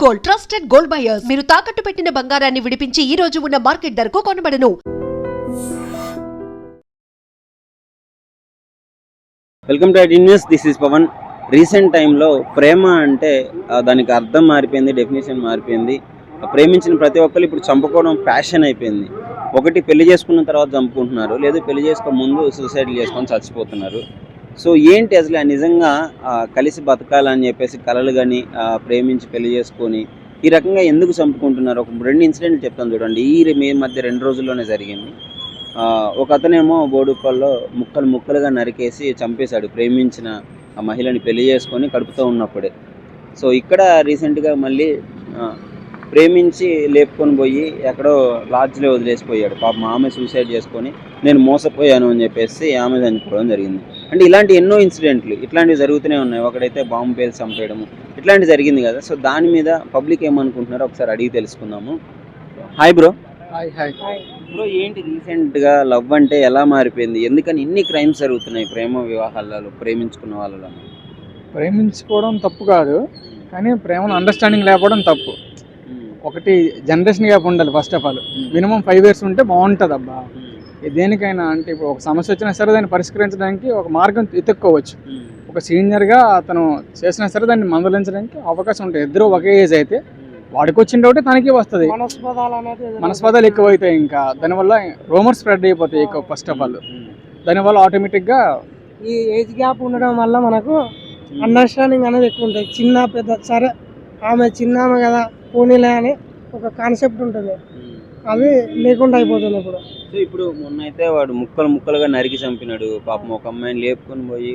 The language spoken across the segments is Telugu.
Gold, trusted gold buyers. మీరు తాకట్టు పెట్టిన బంగారాన్ని విడిపించి ఈ రోజు ఉన్న మార్కెట్ ధరకు కొనబడను. Welcome to IT news. This is Pavan. Recent టైంలో ప్రేమ అంటే దానికి అర్థం మారిపోయింది, డెఫినేషన్ మారిపోయింది. ప్రేమించిన ప్రతి ఒక్కరు ఇప్పుడు చంపుకోవడం ప్యాషన్ అయిపోయింది. ఒకటి పెళ్లి చేసుకున్న తర్వాత చంపుకుంటున్నారు, లేదు పెళ్లి చేసుకో ముందు సూసైడ్ చేసుకొని చచ్చిపోతున్నారు. సో ఏంటి అసలు నిజంగా కలిసి బతకాలని చెప్పేసి కలలు కానీ ప్రేమించి పెళ్లి చేసుకొని ఈ రకంగా ఎందుకు చంపుకుంటున్నారు? ఒక 2 ఇన్సిడెంట్లు చెప్తాను చూడండి. మీ మధ్య 2 రోజుల్లోనే జరిగింది. ఒక అతనేమో బోడుప్పల్లో ముక్కలుగా నరికేసి చంపేశాడు ప్రేమించిన ఆ మహిళని పెళ్లి చేసుకొని కడుపుతూ ఉన్నప్పుడే. సో ఇక్కడ రీసెంట్గా మళ్ళీ ప్రేమించి లేపుకొని పోయి ఎక్కడో లాడ్జ్లో వదిలేసిపోయాడు. పాపం ఆమె సూసైడ్ చేసుకొని నేను మోసపోయాను అని చెప్పేసి ఆమె చనిపోవడం జరిగింది. అంటే ఇలాంటి ఎన్నో ఇన్సిడెంట్లు ఇట్లాంటివి జరుగుతూనే ఉన్నాయి. ఒకడైతే బాంబు పేల్చి చంపేయడము ఇట్లాంటివి జరిగింది కదా. సో దాని మీద పబ్లిక్ ఏమనుకుంటున్నారో ఒకసారి అడిగి తెలుసుకుందాము. Hi bro. హాయ్ బ్రో, ఏంటి రీసెంట్గా లవ్ అంటే ఎలా మారిపోయింది? ఎందుకని ఇన్ని క్రైమ్స్ జరుగుతున్నాయి ప్రేమ వివాహాలలో, ప్రేమించుకున్న వాళ్ళలో? ప్రేమించుకోవడం తప్పు కాదు, కానీ ప్రేమను అండర్స్టాండింగ్ లేకపోవడం తప్పు. ఒకటి జనరేషన్ గ్యాప్ ఉండాలి. First of all minimum 5 years ఉంటే బాగుంటుంది అబ్బా. దేనికైనా అంటే ఇప్పుడు ఒక సమస్య వచ్చినా సరే దాన్ని పరిష్కరించడానికి ఒక మార్గం ఎత్తుక్కోవచ్చు. ఒక సీనియర్గా అతను చేసినా సరే దాన్ని మందలించడానికి అవకాశం ఉంటుంది. ఇద్దరు ఒకే ఏజ్ అయితే వాడికి వచ్చిన డౌటే తనకి వస్తుంది. మనస్పదాలు ఎక్కువ అవుతాయి. ఇంకా దానివల్ల రూమర్స్ స్ప్రెడ్ అయిపోతాయి ఎక్కువ. ఫస్ట్ ఆఫ్ ఆల్ దానివల్ల ఆటోమేటిక్గా ఈ ఏజ్ గ్యాప్ ఉండడం వల్ల మనకు అండర్స్టాండింగ్ అనేది ఎక్కువ ఉంటుంది. చిన్న పెద్ద సరే ఆమె చిన్నామె కదా పోనీలే అని ఒక కాన్సెప్ట్ ఉంటుంది. అది లేకుండా అయిపోతుంది ఇప్పుడు. సో ఇప్పుడు మొన్న అయితే వాడు ముక్కలుగా నరికి చంపినాడు. పాపం ఒక అమ్మాయిని లేపుకొని పోయి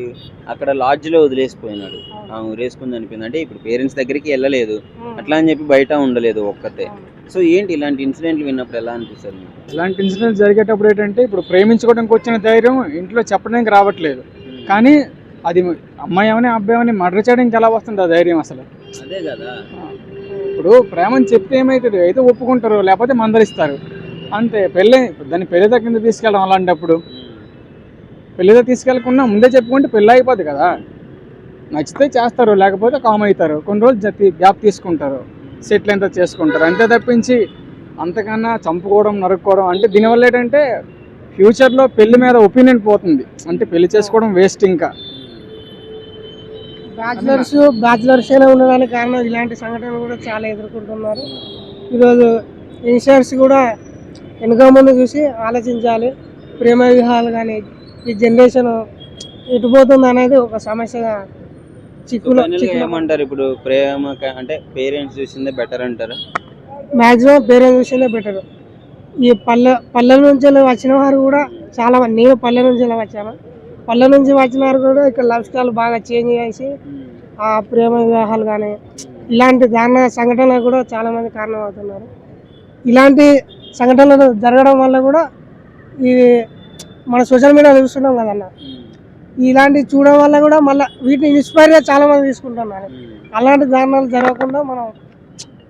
అక్కడ లాడ్జ్లో వదిలేసిపోయినాడు. ఆమె ఊరేసుకుని చనిపోయింది. అంటే ఇప్పుడు పేరెంట్స్ దగ్గరికి వెళ్ళలేదు, అట్లా అని చెప్పి బయట ఉండలేదు ఒక్కతే. సో ఏంటి ఇలాంటి ఇన్సిడెంట్లు విన్నప్పుడు ఎలా అనిపిస్తుంది? ఇలాంటి ఇన్సిడెంట్స్ జరిగేటప్పుడు ఏంటంటే ఇప్పుడు ప్రేమించుకోవడానికి వచ్చిన ధైర్యం ఇంట్లో చెప్పడానికి రావట్లేదు. కానీ అది అమ్మాయి అవని అబ్బాయి అవని మర్డర్ చేయడానికి ఎలా వస్తుంది ఆ ధైర్యం? అసలు అదే కదా. ఇప్పుడు ప్రేమని చెప్తే ఏమవుతుంది? అయితే ఒప్పుకుంటారు, లేకపోతే మందలిస్తారు అంతే. దాన్ని పెళ్లి దగ్గర తీసుకెళ్ళడం. అలాంటప్పుడు పెళ్లి దగ్గర తీసుకెళ్ళకుండా ముందే చెప్పుకుంటే పెళ్ళి అయిపోద్ది కదా. నచ్చితే చేస్తారు, లేకపోతే కామ్ అవుతారు. కొన్ని రోజులు గ్యాప్ తీసుకుంటారు, సెటిల్ ఎంత చేసుకుంటారు. అంతే తప్పించి అంతకన్నా చంపుకోవడం, నరుక్కోవడం అంటే దీనివల్ల ఏంటంటే ఫ్యూచర్లో పెళ్లి మీద ఒపీనియన్ పోతుంది. అంటే పెళ్లి చేసుకోవడం వేస్ట్. ఇంకా బ్యాచులర్స్ ఉండడానికి కారణం ఇలాంటి సంఘటనలు కూడా చాలా ఎదుర్కొంటున్నారు. ఈరోజు యంగ్స్టర్స్ కూడా వెనుక ముందు చూసి ఆలోచించాలి. ప్రేమ వివాహాలు కానీ ఈ జనరేషన్ ఎటుపోతుంది అనేది ఒక సమస్యగా చిక్కులో ఏమంటారు? ఇప్పుడు ప్రేమ అంటే పేరెంట్స్ చూసిందే బెటర్ అంటారా? మ్యాక్సిమం పేరెంట్స్ చూసిందే బెటర్. ఈ పల్లెల నుంచి వచ్చిన వారు కూడా చాలా మంది, నేను పల్లె నుంచి వచ్చాను, పల్లె నుంచి వచ్చిన వారు కూడా ఇక్కడ లైఫ్ స్టైల్ బాగా చేంజ్ చేసి ఆ ప్రేమ వివాహాలు కానీ ఇలాంటి దారుణ సంఘటనలు కూడా చాలా మంది కారణం అవుతున్నారు. ఇలాంటి సంఘటనలు జరగడం వల్ల కూడా ఇది మన సోషల్ మీడియా చూస్తున్నాం కదన్న. ఇలాంటివి చూడడం వల్ల కూడా మళ్ళీ వీటిని ఇన్స్పైర్గా చాలా మంది తీసుకుంటున్నారు. అలాంటి దారుణాలు జరగకుండా మనం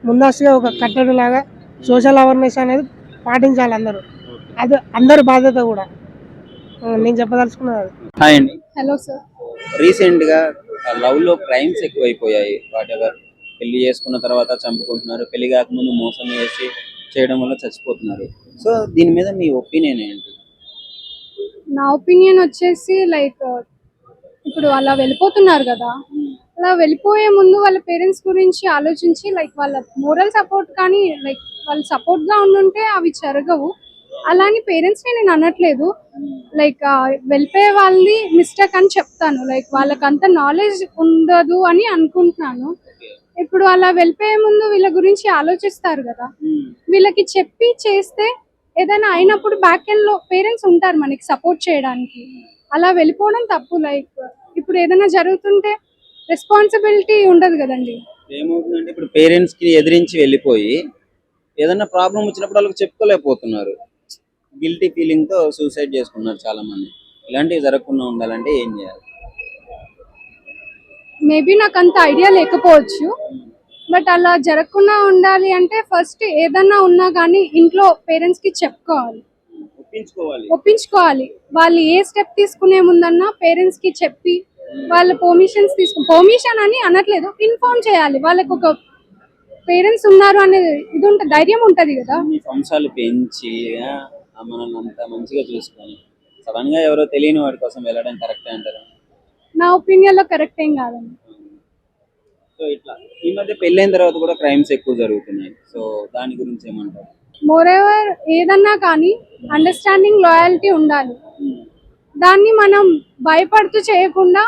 ముందస్తుగా ఒక కట్టడి లాగా సోషల్ అవేర్నెస్ అనేది పాటించాలి అందరూ. అది అందరి బాధ్యత కూడా. నేను చెప్పదలుచుకున్నది. హాయ్ అండి. Hello sir. రీసెంట్గా లవ్లో క్రైమ్స్ ఎక్కువైపోయాయి. వాటెవర్ పెళ్లి చేసుకున్న తర్వాత చంపుకుంటున్నారు, పెళ్లి కాకముందు మోసం చేసి చేయడం వల్ల చచ్చిపోతున్నారు. సో దీని మీద మీ ఒపీనియన్ ఏంటి? నా ఒపీనియన్ వచ్చేసి లైక్ ఇప్పుడు అలా వెళ్ళిపోతున్నారు కదా, అలా వెళ్ళిపోయే ముందు వాళ్ళ పేరెంట్స్ గురించి ఆలోచించి లైక్ వాళ్ళ మోరల్ సపోర్ట్ కానీ లైక్ వాళ్ళు సపోర్ట్గా ఉండుంటే అవి జరగవు. అలాని పేరెంట్స్ని నేను అనట్లేదు. లైక్ వెళ్ళిపోయే వాళ్ళది మిస్టేక్ అని చెప్తాను. లైక్ వాళ్ళకి అంత నాలెడ్జ్ ఉండదు అని అనుకుంటున్నాను. ఇప్పుడు అలా వెళ్ళిపోయే ముందు వీళ్ళ గురించి ఆలోచిస్తారు కదా, వీళ్ళకి చెప్పి చేస్తే ఏదైనా అయినప్పుడు బ్యాక్ ఎండ్ లో పేరెంట్స్ ఉంటారు మనకి సపోర్ట్ చేయడానికి. అలా వెళ్ళిపోవడం తప్పు. లైక్ ఇప్పుడు ఏదైనా జరుగుతుంటే రెస్పాన్సిబిలిటీ ఉండదు కదండి. ఏమవుతుందంటే ఇప్పుడు పేరెంట్స్ కి ఎదిరించి వెళ్ళిపోయి ఏదైనా ప్రాబ్లం వచ్చినప్పుడు వాళ్ళకి చెప్పుకోలేకపోతున్నారు. గిల్టీ ఫీలింగ్ తో సూసైడ్ చేసుకున్నారు చాలా మంది. ఇలాంటివి జరగకుండా ఉండాలంటే ఏం చేయాలి? మేబీ నాకు అంత ఐడియా లేకపోవచ్చు, బట్ అలా జరగకుండా ఉండాలి అంటే ఫస్ట్ ఏదన్నా ఉన్నా కానీ ఇంట్లో పేరెంట్స్ కి చెప్పుకోవాలి, ఒప్పించుకోవాలి. వాళ్ళు ఏ స్టెప్ తీసుకునే ముందన్నా పేరెంట్స్ కి చెప్పి వాళ్ళ పర్మిషన్ అని అనట్లేదు, ఇన్ఫార్మ్ చేయాలి. వాళ్ళకి ఒక పేరెంట్స్ ఉన్నారు అనేది ఇది ఉంటుంది, ధైర్యం ఉంటది కదా. ఇన్ని సంవత్సరాలు పెంచి మనల్ని అంత మంచిగా చూసుకొని సడన్ గా ఎవరో తెలియని వాడి కోసం వెళ్ళడం కరెక్టే అంటారు. నా ఒపీనియన్ లో కరెక్ట్ ఏం కాదండి. సో ఇట్లా ఈ మధ్య పెళ్ళైన తర్వాత కూడా క్రైమ్స్ ఎక్కువ జరుగుతున్నాయి. సో దాని గురించి ఏమంటారు? మోరెవర్ ఏదన్నా కానీ అండర్స్టాండింగ్ లాయల్టీ ఉండాలి. దాన్ని మనం భయపడుతూ చేయకుండా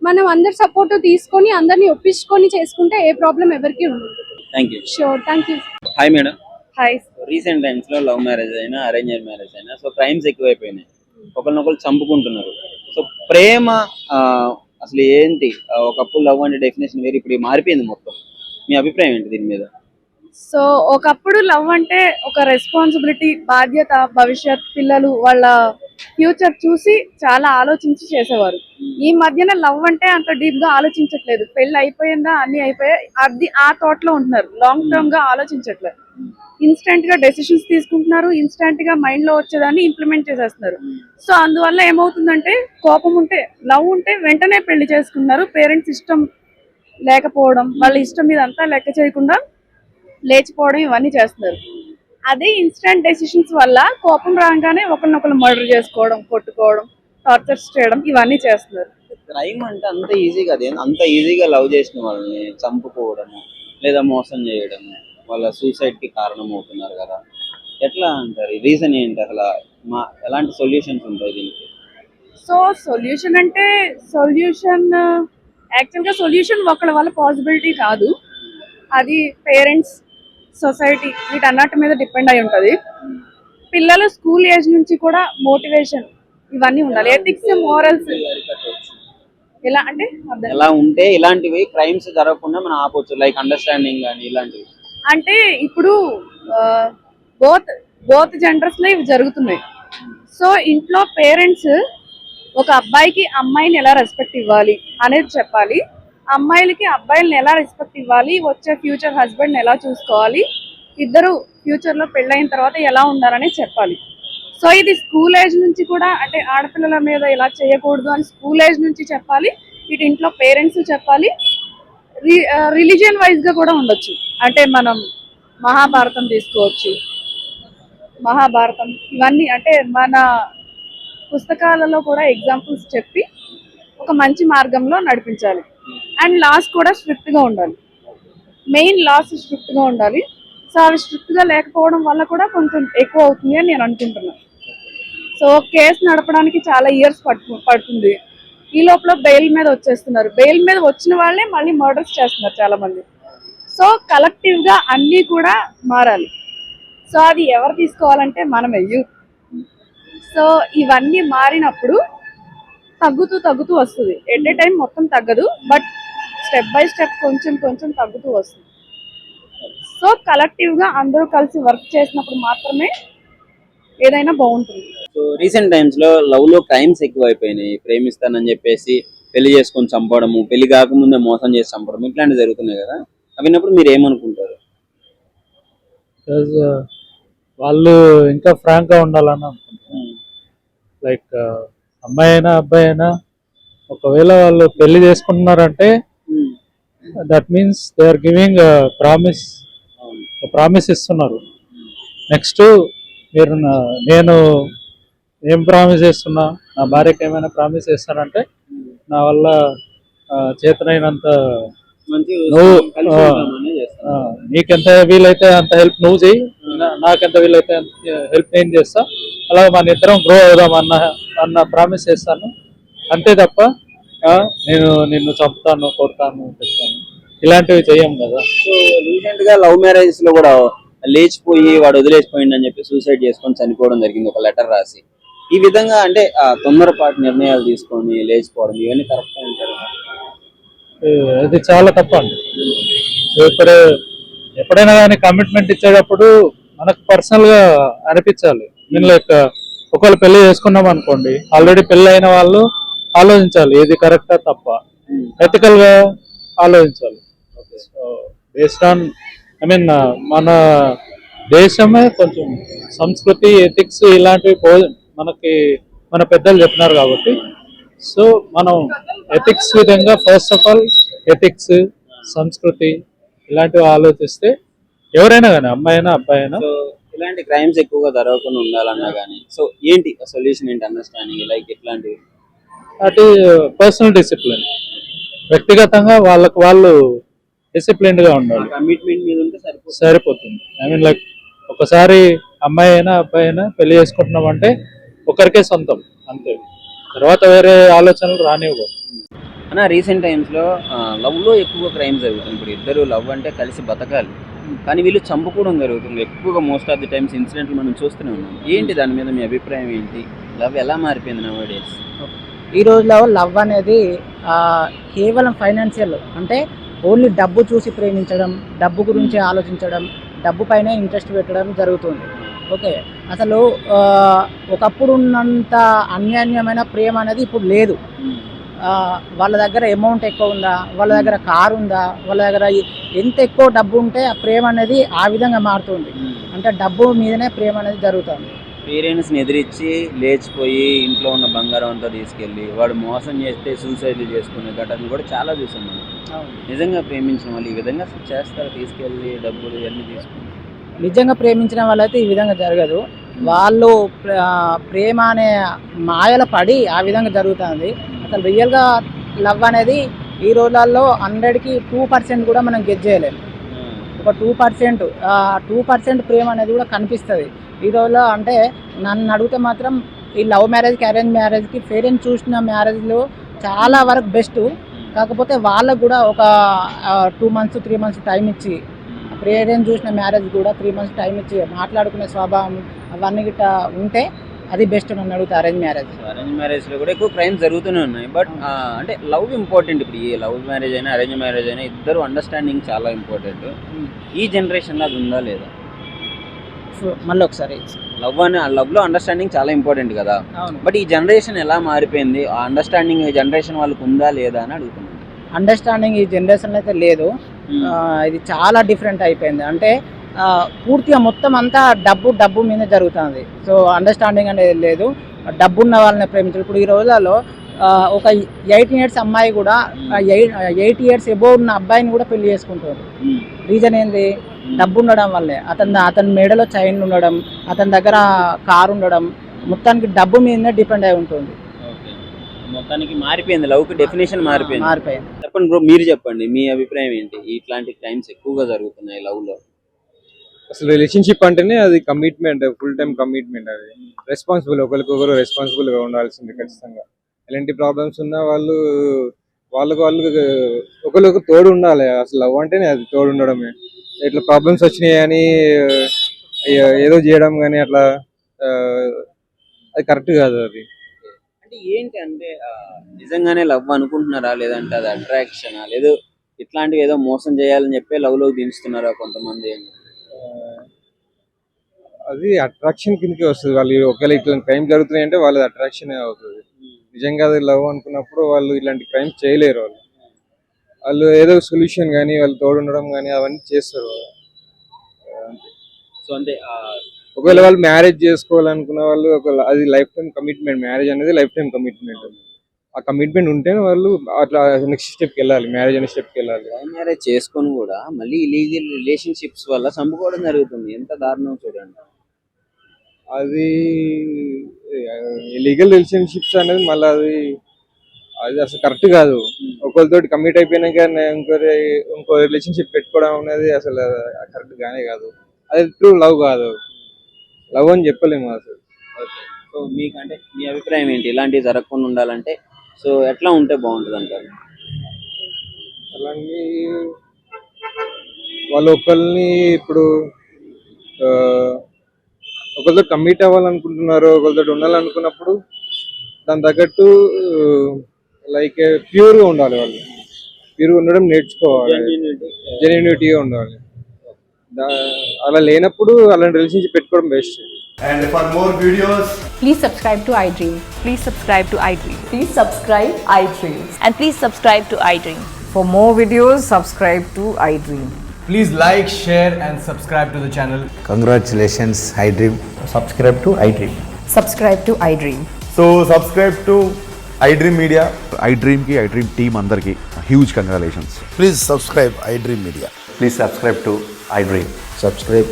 మనం అందరి సపోర్ట్ తీసుకొని అందరిని ఒప్పించుకొని చేసుకుంటే ఏ ప్రాబ్లం ఎవరికి ఉండదు. Thank you. Sure, thank you. Hi madam. Hi. Recent times లో లవ్ మ్యారేజ్ అయినా అరేంజ్డ్ మ్యారేజ్ అయినా సో క్రైమ్స్ ఎక్కువైపోయినాయి, ఒకరినొకరు చంపుకుంటున్నారు. సో ప్రేమ అసలు ఏంటి? ఒకప్పుడు లవ్ అంటే డెఫినేషన్ వేరు, ఇప్పుడు మారిపోయింది మొత్తం. మీ అభిప్రాయం ఏంటి దీని మీద? సో ఒకప్పుడు లవ్ అంటే ఒక రెస్పాన్సిబిలిటీ, బాధ్యత, భవిష్యత్, పిల్లలు, వాళ్ళ ఫ్యూచర్ చూసి చాలా ఆలోచించి చేసేవారు. ఈ మధ్యన లవ్ అంటే అంత డీప్ గా ఆలోచించట్లేదు. పెళ్లి అయిపోయిందా, అన్ని అయిపోయాయి, అది ఆ థాట్ లో ఉంటున్నారు. లాంగ్ టర్మ్ గా ఆలోచించట్లేదు. ఇన్స్టెంట్ గా డెసిషన్స్ తీసుకుంటున్నారు, ఇన్స్టెంట్ గా మైండ్ లో వచ్చేదాన్ని ఇంప్లిమెంట్ చేసేస్తున్నారు. సో అందువల్ల ఏమవుతుందంటే కోపం ఉంటే, లవ్ ఉంటే వెంటనే పెళ్లి చేసుకున్నారు. పేరెంట్స్ ఇష్టం లేకపోవడం, వాళ్ళ ఇష్టం మీద అంతా లెక్క చేయకుండా లేచిపోవడం, ఇవన్నీ చేస్తున్నారు. అదే ఇన్స్టెంట్ డెసిషన్స్ వల్ల కోపం రాగానే ఒకరినొకరు మర్డర్ చేసుకోవడం, కొట్టుకోవడం, టార్చర్స్ చేయడం, ఇవన్నీ చేస్తున్నారు. క్రైమ్ అంటే అంత ఈజీ కాదు. అంత ఈజీగా లవ్ చేసిన వాళ్ళని చంపుకోవడము లేదా మోసం చేయడము, వాళ్ళ సూసైడ్ కి కారణం అవుతున్నారు కదా. ఎట్లా అంటారు? రీజన్ ఏంటి అసలు? ఎలాంటి సొల్యూషన్స్ ఉంటాయి దీనికి? సో సొల్యూషన్ అంటే యాక్చువల్గా సొల్యూషన్ ఒకళ్ళ వల్ల పాసిబిలిటీ కాదు. అది పేరెంట్స్, సొసైటీ వీటన్నిటి మీద డిపెండ్ అయి ఉంటుంది. పిల్లలు స్కూల్ ఏజ్ నుంచి కూడా మోటివేషన్ ఇవన్నీ ఉండాలి. ఎథిక్స్, మోరల్స్ ఎలా అంటే ఎలా ఉంటే ఇలాంటివి క్రైమ్స్ జరగకుండా మనం ఆపొచ్చు, లైక్ అండర్స్టాండింగ్ కానీ ఇలాంటివి. అంటే ఇప్పుడు బోత్ జెండర్స్ లో ఇవి జరుగుతున్నాయి. సో ఇంట్లో పేరెంట్స్ ఒక అబ్బాయికి అమ్మాయిని ఎలా రెస్పెక్ట్ ఇవ్వాలి అనేది చెప్పాలి, అమ్మాయిలకి అబ్బాయిలను ఎలా రెస్పెక్ట్ ఇవ్వాలి, వచ్చే ఫ్యూచర్ హస్బెండ్ ఎలా చూసుకోవాలి, ఇద్దరు ఫ్యూచర్ లో పెళ్ళైన తర్వాత ఎలా ఉండాలని చెప్పాలి. సో ఇది స్కూల్ ఏజ్ నుంచి కూడా, అంటే ఆడపిల్లల మీద ఇలా చేయకూడదు అని స్కూల్ ఏజ్ నుంచి చెప్పాలి. ఇటు ఇంట్లో పేరెంట్స్ చెప్పాలి. రిలీజియన్ వైజ్ గా కూడా ఉండొచ్చు. అంటే మనం మహాభారతం తీసుకోవచ్చు. మహాభారతం ఇవన్నీ అంటే మన పుస్తకాలలో కూడా ఎగ్జాంపుల్స్ చెప్పి ఒక మంచి మార్గంలో నడిపించాలి. అండ్ లాస్ కూడా స్ట్రిక్ట్ గా ఉండాలి. మెయిన్ లాస్ స్ట్రిక్ట్ గా ఉండాలి. సో అవి స్ట్రిక్ట్ గా లేకపోవడం వల్ల కూడా కొంచెం ఎక్కువ అవుతుంది అని నేను అనుకుంటున్నాను. సో కేసు నడపడానికి చాలా ఇయర్స్ పడుతుంది. ఈ లోపల బెయిల్ మీద వచ్చేస్తున్నారు. బెయిల్ మీద వచ్చిన వాళ్ళే మళ్ళీ మర్డర్స్ చేస్తున్నారు చాలా మంది. సో కలెక్టివ్ గా అన్నీ కూడా మారాలి. సో అది ఎవరు తీసుకోవాలంటే మనమే, యూత్. సో ఇవన్నీ మారినప్పుడు తగ్గుతూ వస్తుంది. ఎట్ ఏ టైం మొత్తం తగ్గదు, బట్ స్టెప్ బై స్టెప్ కొంచెం తగ్గుతూ వస్తుంది. సో కలెక్టివ్ గా అందరూ కలిసి వర్క్ చేసినప్పుడు మాత్రమే ఏదైనా బాగుంటుంది. సో రీసెంట్ టైమ్స్ లో లవ్ లో క్రైమ్స్ ఎక్కువ అయిపోయినాయి. ప్రేమిస్తానని చెప్పేసి పెళ్లి చేసుకొని చంపడము, పెళ్లి కాకముందే మోసం చేసి చంపడం, ఇట్లాంటివి జరుగుతున్నాయి కదా. అవినప్పుడు మీరు ఏమనుకుంటారు? వాళ్ళు ఇంకా ఫ్రాంక్ గా ఉండాలని అనుకుంటున్నాను. లైక్ అమ్మాయి అయినా అబ్బాయి అయినా ఒకవేళ వాళ్ళు పెళ్లి చేసుకుంటున్నారంటే that means they are giving promise ఇస్తున్నారు. నెక్స్ట్ మీరు నేను ఏం ప్రామిస్ చేస్తున్నా, నా భార్యకి ఏమైనా ప్రామిస్ చేస్తానంటే నా వల్ల చేతనైనంత నువ్వు నీకెంత వీలైతే అంత హెల్ప్ నువ్వు చెయ్యి, నాకెంత వీలైతే హెల్ప్ నేను చేస్తా, అలా మన ఇద్దరం గ్రో అవుదాం అన్న ప్రామిస్ చేస్తాను. అంతే తప్ప నేను నిన్ను చంపుతాను, కొడతాను, చెప్తాను ఇలాంటివి చెయ్యం కదా. సో రీసెంట్ గా లవ్ మ్యారేజెస్ లో కూడా లేచిపోయి వాడు వదిలేసిపోయింది అని చెప్పి సూసైడ్ చేసుకొని చనిపోవడం జరిగింది, ఒక లెటర్ రాసి. ఈ విధంగా అంటే తొందరపాటు నిర్ణయాలు తీసుకొని లేచిపోవడం ఇవన్నీ కరెక్ట్ అంటారు? అది చాలా తప్పండి. సో ఇప్పుడు ఎప్పుడైనా కానీ కమిట్మెంట్ ఇచ్చేటప్పుడు మనకు పర్సనల్ గా అనిపించాలి. దీనిలో ఒకవేళ పెళ్లి చేసుకున్నాం అనుకోండి, ఆల్రెడీ పెళ్లి అయిన వాళ్ళు ఆలోచించాలి ఏది కరెక్టా తప్ప, ఎథికల్ గా ఆలోచించాలి. సో బేస్డ్ ఆన్ మన దేశమే కొంచెం సంస్కృతి, ఎథిక్స్ ఇలాంటివి మనకి మన పెద్దలు చెప్పినారు కాబట్టి, సో మనం ఎథిక్స్ విధంగా ఫస్ట్ ఆఫ్ ఆల్ ఎథిక్స్, సంస్కృతి ఇలాంటివి ఆలోచిస్తే ఎవరైనా కానీ అమ్మాయి అయినా అబ్బాయి అయినా సో ఇలాంటి క్రైమ్స్ ఎక్కువగా జరగకుండా ఉండాలన్నా కానీ సో ఏంటి సొల్యూషన్ ఏంటి అండర్స్టాండింగ్ లైక్ ఎట్లాంటివి? అటు పర్సనల్ డిసిప్లిన్, వ్యక్తిగతంగా వాళ్ళకు వాళ్ళు డిసిప్లిన్డ్ గా ఉండాలి, కమిట్మెంట్ మీద ఉంటే సరిపోతుంది. సరిపోతుంది. ఐ మీన్ లైక్ ఒకసారి అమ్మాయి అయినా అబ్బాయి అయినా పెళ్లి చేసుకుంటున్నాం అంటే ఒకరికే సొంతం అంతే, తర్వాత వేరే ఆలోచనలు రానివ్వవు. అన్న రీసెంట్ టైమ్స్లో లవ్లో ఎక్కువ క్రైమ్స్ జరుగుతుంది. ఇప్పుడు ఇద్దరు లవ్ అంటే కలిసి బతకాలి, కానీ వీళ్ళు చంపుకోవడం జరుగుతుంది ఎక్కువగా. మోస్ట్ ఆఫ్ ది టైమ్స్ ఇన్సిడెంట్లు మనం చూస్తూనే ఉన్నాం. ఏంటి దాని మీద మీ అభిప్రాయం ఏంటి? లవ్ ఎలా మారిపోయింది నౌ డేస్? ఈ రోజులో లవ్ అనేది కేవలం ఫైనాన్షియల్, అంటే ఓన్లీ డబ్బు చూసి ప్రేమించడం, డబ్బు గురించి ఆలోచించడం, డబ్బు పైన ఇంట్రెస్ట్ పెట్టడం జరుగుతుంది. ఓకే, అసలు ఒకప్పుడు ఉన్నంత అన్యాన్యమైన ప్రేమ అనేది ఇప్పుడు లేదు. వాళ్ళ దగ్గర అమౌంట్ ఎక్కువ ఉందా, వాళ్ళ దగ్గర కారు ఉందా, వాళ్ళ దగ్గర ఎంత ఎక్కువ డబ్బు ఉంటే ఆ ప్రేమ అనేది ఆ విధంగా మారుతుంది. అంటే డబ్బు మీదనే ప్రేమ అనేది జరుగుతుంది. పేరెంట్స్ని ఎదిరించి లేచిపోయి ఇంట్లో ఉన్న బంగారం అంతా తీసుకెళ్ళి వాడు మోసం చేస్తే సూసైడ్లు చేసుకునే ఘటనలు కూడా చాలా చూసాం మనం. నిజంగా ప్రేమించిన వాళ్ళు ఈ విధంగా చేస్తారు, తీసుకెళ్ళి డబ్బులు ఇవన్నీ తీసుకుని. నిజంగా ప్రేమించిన వాళ్ళైతే ఈ విధంగా జరగదు. వాళ్ళు ప్రేమ అనే మాయల పడి ఆ విధంగా జరుగుతుంది. అసలు రియల్గా లవ్ అనేది ఈ రోజులలో 100కి 2% కూడా మనం గెస్ చేయలేము. ఒక 2% ప్రేమ అనేది కూడా కనిపిస్తుంది ఈ రోజులో. అంటే నన్ను అడిగితే మాత్రం ఈ లవ్ మ్యారేజ్కి అరేంజ్ మ్యారేజ్కి పేరెంట్స్ చూసిన మ్యారేజ్లో చాలా వరకు బెస్ట్. కాకపోతే వాళ్ళకు కూడా ఒక 2 months 3 months టైం ఇచ్చి, పేరెంట్స్ చూసిన మ్యారేజ్ కూడా 3 months టైం ఇచ్చి మాట్లాడుకునే స్వభావం అవన్నీ గిట్ట ఉంటే అది బెస్ట్ నన్ను అడిగితే అరేంజ్ మ్యారేజ్. అరేంజ్ మ్యారేజ్లో కూడా ఎక్కువ క్రైమ్స్ జరుగుతూనే ఉన్నాయి. బట్ అంటే లవ్ ఇంపార్టెంట్. ఇప్పుడు ఈ లవ్ మ్యారేజ్ అయినా అరేంజ్ మ్యారేజ్ అయినా ఇద్దరు అండర్స్టాండింగ్ చాలా ఇంపార్టెంట్. ఈ జనరేషన్లో అది ఉందా లేదా? మళ్ళీ ఒకసారి లవ్లో అండర్స్టాండింగ్ చాలా ఇంపార్టెంట్ కదా. బట్ ఈ జనరేషన్ ఎలా మారిపోయింది? ఆ అండర్స్టాండింగ్ ఈ జనరేషన్ వాళ్ళకు ఉందా లేదా అని అడుగుతున్నాను. అండర్స్టాండింగ్ ఈ జనరేషన్ అయితే లేదు. ఇది చాలా డిఫరెంట్ అయిపోయింది. అంటే పూర్తిగా మొత్తం అంతా డబ్బు మీద జరుగుతుంది. సో అండర్స్టాండింగ్ అనేది లేదు. డబ్బు ఉన్న వాళ్ళని ప్రేమించారు. ఇప్పుడు ఈ రోజులలో ఒక 18 years అమ్మాయి కూడా 8 years ఎబోవ్ ఉన్న అబ్బాయిని కూడా పెళ్లి చేసుకుంటారు. రీజన్ ఏంది? డబ్బు ఉండడం వల్లే. అతని మెడలో చైన్ ఉండడం, అతని దగ్గర కారు ఉండడం, మొత్తానికి డబ్బు మీదనే డిపెండ్ అయి ఉంటుంది. మొత్తానికి మారిపోయింది, లవ్కి డెఫినేషన్ మారిపోయింది. చెప్పండి బ్రో, మీరు చెప్పండి మీ అభిప్రాయం ఏంటి? ఇట్లాంటి క్రైమ్స్ ఎక్కువగా జరుగుతున్నాయి లవ్లో. అసలు రిలేషన్షిప్ అంటేనే అది కమిట్మెంట్, ఫుల్ టైం కమిట్మెంట్. అది రెస్పాన్సిబుల్, ఒకరికొకరు రెస్పాన్సిబుల్గా ఉండాల్సింది ఖచ్చితంగా. ఎలాంటి ప్రాబ్లమ్స్ ఉన్నా వాళ్ళకు ఒకరికి తోడు ఉండాలి. అసలు లవ్ అంటేనే అది తోడు ఉండడమే. ఇట్లా ప్రాబ్లమ్స్ వచ్చినాయి అని ఏదో చేయడం కానీ అట్లా అది కరెక్ట్ కాదు. అది అంటే ఏంటి అంటే నిజంగానే లవ్ అనుకుంటున్నారా, లేదంటే అది అట్రాక్షనా, లేదు ఇట్లాంటివి ఏదో మోసం చేయాలని చెప్పి లవ్లోకి దించుతున్నారా కొంతమంది? అది అట్రాక్షన్ కిందకి వస్తుంది. వాళ్ళు ఒకవేళ ఇట్లాంటి క్రైమ్ జరుగుతున్నాయి అంటే వాళ్ళది అట్రాక్షన్ అవుతుంది. నిజంగా అది లవ్ అనుకున్నప్పుడు వాళ్ళు ఇలాంటి క్రైమ్స్ చేయలేరు. వాళ్ళు ఏదో సొల్యూషన్ కానీ వాళ్ళు తోడు ఉండడం కానీ అవన్నీ చేస్తారు. సో అంటే ఒకవేళ వాళ్ళు మ్యారేజ్ చేసుకోవాలనుకున్న వాళ్ళు అది లైఫ్ టైం కమిట్మెంట్. మ్యారేజ్ అనేది లైఫ్ టైం కమిట్మెంట్. ఆ కమిట్మెంట్ ఉంటేనే వాళ్ళు అట్లా నెక్స్ట్ స్టెప్కి వెళ్ళాలి, మ్యారేజ్ అనే స్టెప్కి వెళ్ళాలి. లవ్ మ్యారేజ్ చేసుకొని కూడా మళ్ళీ ఇలీగల్ రిలేషన్షిప్స్ వల్ల చంపుకోవడం జరుగుతుంది. ఎంత దారుణం చూడండి. అది లీగల్ రిలేషన్షిప్స్ అనేది మళ్ళీ అది అసలు కరెక్ట్ కాదు. ఒకరితో కమిట్ అయిపోయినాక ఇంకో రిలేషన్షిప్ పెట్టుకోవడం అనేది అసలు కరెక్ట్ గానే కాదు. అది ట్రూ లవ్ కాదు, లవ్ అని చెప్పలేము అసలు. సో మీకంటే మీ అభిప్రాయం ఏంటి? ఇలాంటివి జరగకుండా ఉండాలంటే సో ఎట్లా ఉంటే బాగుంటుంది అంటారు? అలాంటి వాళ్ళు ఒకరిని ఇప్పుడు ఒకరితో కమిట్ అవ్వాలనుకుంటున్నారు, ఒకరితో ఉండాలనుకున్నప్పుడు దాని తగ్గట్టు లైక్ ప్యూర్గా ఉండాలి. వాళ్ళు ప్యూర్గా ఉండడం నేర్చుకోవాలి, జెన్యూనిటీగా ఉండాలి. అలా లేనప్పుడు అలాంటి రిలేషన్షిప్ పెట్టుకోవడం best. And for more videos, please subscribe to iDream. Please subscribe to iDream. Please subscribe iDream. And please subscribe to iDream. For more videos, subscribe to iDream. please like, share and subscribe to the channel. Congratulations, iDream. Subscribe to iDream. Subscribe to iDream. So subscribe to iDream Media. iDream team andarki huge congratulations. Please subscribe iDream Media. Please subscribe to iDream. Subscribe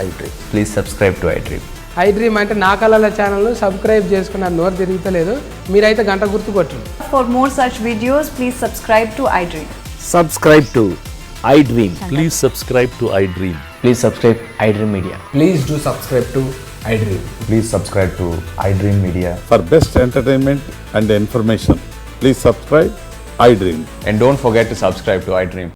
iDream. Please subscribe to iDream. I dream అంటే నా కళల ఛానల్ సబ్స్క్రైబ్ చేసుకున్న నోరు తిరుగుతలేదు, మీరైతే గంట గుర్తు కొట్టండి. For more such videos, please subscribe to iDream. Subscribe to iDream. Please subscribe to iDream. Please subscribe iDream Media. Please do subscribe to iDream. Please subscribe to iDream Media. For best entertainment and information, please subscribe iDream. And don't forget to subscribe to iDream.